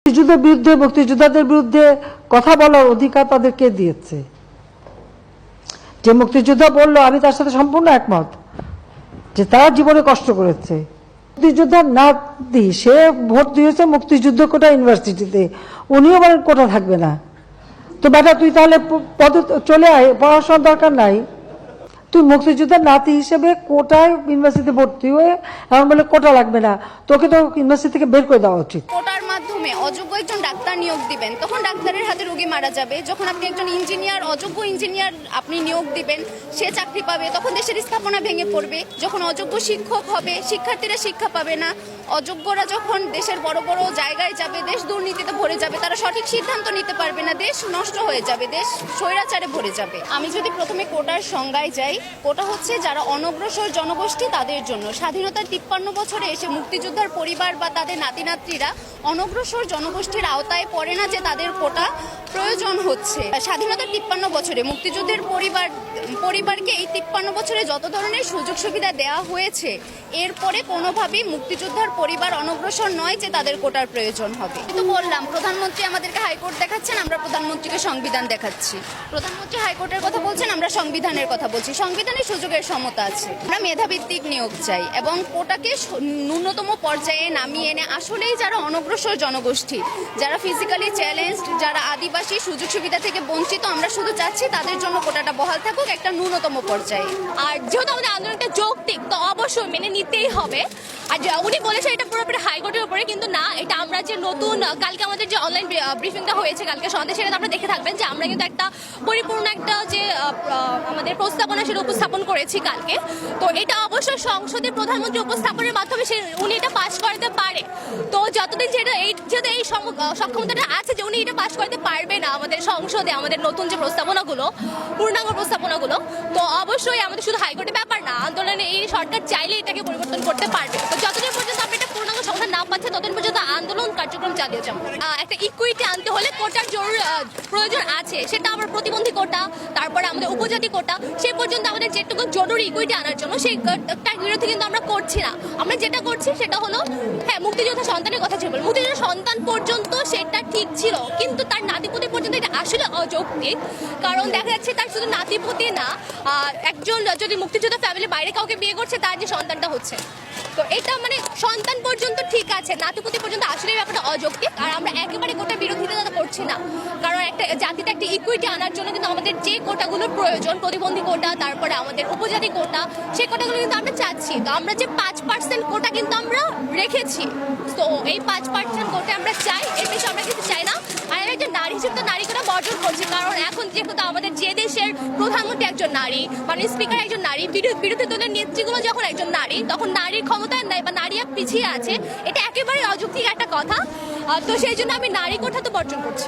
মুক্তিযুদ্ধের বিরুদ্ধে মুক্তিযোদ্ধাদের বিরুদ্ধে কথা বলার অধিকার তাদেরকে দিয়েছে। যে মুক্তিযোদ্ধা বলল, আমি তার সাথে সম্পূর্ণ একমত যে তারা জীবনে কষ্ট করেছে। মুক্তিযোদ্ধার নাতি সে ভোট দিয়েছে মুক্তিযুদ্ধ কোটা ইউনিভার্সিটিতে, উনিও বলেন কোটা থাকবে না। তো বেটা তুই তাহলে পদে চলে আয়, পড়াশোনার দরকার নাই। তুই মুক্তিযোদ্ধার নাতি হিসেবে কোটায় ইউনিভার্সিটিতে ভর্তি হয়ে এখন বলে কোটা লাগবে না, তোকে তো ইউনিভার্সিটি থেকে বের করে দেওয়া উচিত। কোটার মাধ্যমে অযোগ্য একজন ডাক্তার নিয়োগ দিবেন, তখন ডাক্তারের হাতে রোগী মারা যাবে। যখন আপনি একজন ইঞ্জিনিয়ার, অযোগ্য ইঞ্জিনিয়ার আপনি নিয়োগ দিবেন, সে চাকরি পাবে, তখন দেশের স্থাপনা ভেঙে পড়বে। যখন অযোগ্য শিক্ষক হবে, শিক্ষার্থীরা শিক্ষা পাবে না। অযোগ্যরা যখন দেশের বড় বড় জায়গায় যাবে, দেশ দুর্নীতিতে ভরে যাবে, তারা সঠিক সিদ্ধান্ত নিতে পারবে না, দেশ নষ্ট হয়ে যাবে, দেশ স্বৈরাচারে ভরে যাবে। আমি যদি প্রথমে কোটার সংজ্ঞায় যাই, কোটা হচ্ছে যারা অনগ্রসর জনগোষ্ঠী তাদের জন্য। স্বাধীনতার 53 বছরে এসে মুক্তিযোদ্ধার পরিবার বা তাদের নাতি নাতনিরা অনগ্রসর জনগোষ্ঠীর আওতায় পড়ে না যে তাদের কোটা প্রয়োজন হচ্ছে। স্বাধীনতার 53 বছরে মুক্তিযুদ্ধের পরিবারকে এই 53 বছরে যত ধরনের সুযোগ সুবিধা দেওয়া হয়েছে, এরপরে কোনোভাবেই মুক্তিযোদ্ধার পরিবার অনগ্রসর নয় যে তাদের কোটার প্রয়োজন হবে। কিন্তু বললাম, প্রধানমন্ত্রী আমাদেরকে হাইকোর্ট দেখাচ্ছেন, আমরা প্রধানমন্ত্রীকে সংবিধান দেখাচ্ছি। প্রধানমন্ত্রী হাইকোর্টের কথা বলছেন, আমরা সংবিধানের কথা বলছি। সংবিধানে সুযোগের সমতা আছে। আমরা মেধাভিত্তিক নিয়োগ চাই এবং কোটাকে ন্যূনতম পর্যায়ে নামিয়ে এনে আসলেই যারা অনগ্রসর জনগোষ্ঠী, যারা ফিজিক্যালি চ্যালেঞ্জড, যারা আদিবাসী, সুযোগ সুবিধা থেকে বঞ্চিত, আমরা শুধু চাচ্ছি তাদের জন্য কোটাটা বহাল থাকুক একটা ন্যূনতম পর্যায়ে। আর যেহেতু আমাদের আন্দোলনটা যৌক্তিক, তো অবশ্যই মেনে নিতেই হবে। আর উনি বলেছে এটা পুরোপুরি হাইকোর্টের উপরে, কিন্তু না, এটা আমরা যে নতুন কালকে আমাদের যে অনলাইন ব্রিফিংটা হয়েছে কালকে সন্ধ্যে, সেটা আপনারা দেখে থাকবেন যে আমরা কিন্তু একটা পরিপূর্ণ একটা যে আমাদের প্রস্তাবনা সেটা উপস্থাপন করেছি কালকে। তো এটা অবশ্যই সংসদে প্রধানমন্ত্রী উপস্থাপনের মাধ্যমে উনি এটা পাশ করতে পারে। তো যতদিন যেহেতু এই সক্ষমতাটা আছে যে উনি এটা পাশ করতে পারবে না আমাদের সংসদে, আমাদের নতুন যে প্রস্তাবনাগুলো, পূর্ণাঙ্গ প্রস্তাবনাগুলো, তো অবশ্যই আমাদের শুধু হাইকোর্টের ব্যাপার না, আন্দোলনে এই সরকার চাইলে এটাকে পরিবর্তন করতে পারবে। তো যতদিন পর্যন্ত আমরা এটা পূর্ণাঙ্গ সমাধান না পাচ্ছে, ততদিন পর্যন্ত আন্দোলন কার্যক্রম চালিয়ে যাবো। একটা ইকুইটি আনতে হলে কোটার প্রয়োজন আছে, সেটা আমরা প্রতিবন্ধী কোটা, তারপরে আমাদের উপজাতি কোটা, সেই পর্যন্ত আমাদের যেটুকু জরুরি ইকুইটি আনার জন্য সেই বিরোধী কিন্তু আমরা করছি না। আমরা যেটা করছি সেটা হলো, হ্যাঁ, মুক্তিযোদ্ধা সন্তানের কথা ছিল, মুক্তিযোদ্ধা সন্তান পর্যন্ত সেটা ঠিক ছিল, কিন্তু তার নাতিপুতি পর্যন্ত এটা আসলে অযৌক্তিক। কারণ দেখা যাচ্ছে তার শুধু নাতিপুতি না, একজন যদি মুক্তিযোদ্ধা ফ্যামিলি বাইরে কাউকে বিয়ে করছে, তার যে সন্তানটা হচ্ছে, তো এটা মানে সন্তান পর্যন্ত ঠিক আছে, নাতিপুতি পর্যন্ত আসলে ব্যাপারটা অযৌক্তিক। আর আমরা একেবারে কোটা বিরোধিতা করছি না, কারণ একটা জাতিতে একটা ইকুইটি আনার জন্য কিন্তু আমাদের যে কোটাগুলোর প্রয়োজন, প্রতিবন্ধী কোটা, তারপরে আমাদের উপজাতি কোটা, সেই কোটাগুলো কিন্তু আমরা চাচ্ছি। তো আমরা যে 5% কোটা কিন্তু আমরা রেখেছি, তো এই 5% কোটা আমরা চাই, এর বেশি আমরা কিছু চাই না। আর আমি একজন নারী হিসেবে তো নারী কোটা বর্জন করছি, কারণ এখন যেহেতু আমাদের যে দেশের প্রধানমন্ত্রী একজন নারী, মানে স্পিকার একজন নারী, বিরোধী দলের নেত্রীগুলো যখন একজন নারী, তখন নারীর ক্ষমতায় নাই বা নারী পিছিয়ে আছে, এটা একেবারে অযৌক্তিক একটা কথা। তো সেই জন্য আমি নারী কোটা তো বর্জন করছি।